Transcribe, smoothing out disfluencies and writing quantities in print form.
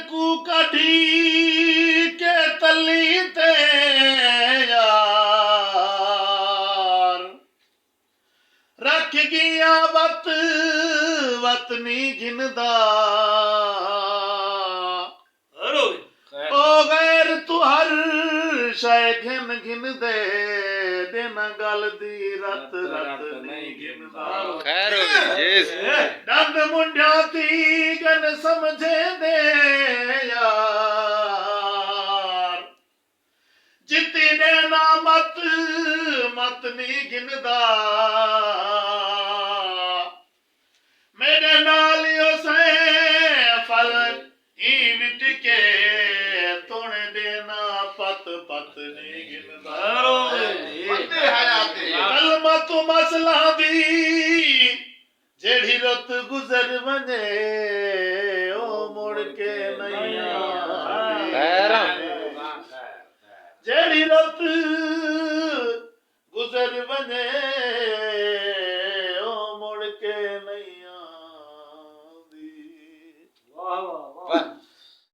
कू कढ़ी के तली ते यार रख गया वत वतनी गिनदा ओ गैर तू हर शय घिन घिन दे देना गल दी रत रत नहीं गिनदा खैर हो गई डंग मुंडिया दी गन समझे दे यार जिती देना मत मत नहीं गिनदा मेरे नाल उसे फल ई विट के तुने देना पत पत नहीं गिनदा कलमा तू मसला दी जेड़ी रुत गुजर वने ओ मुड़ के नहीं जेड़ी रुत गुजर वने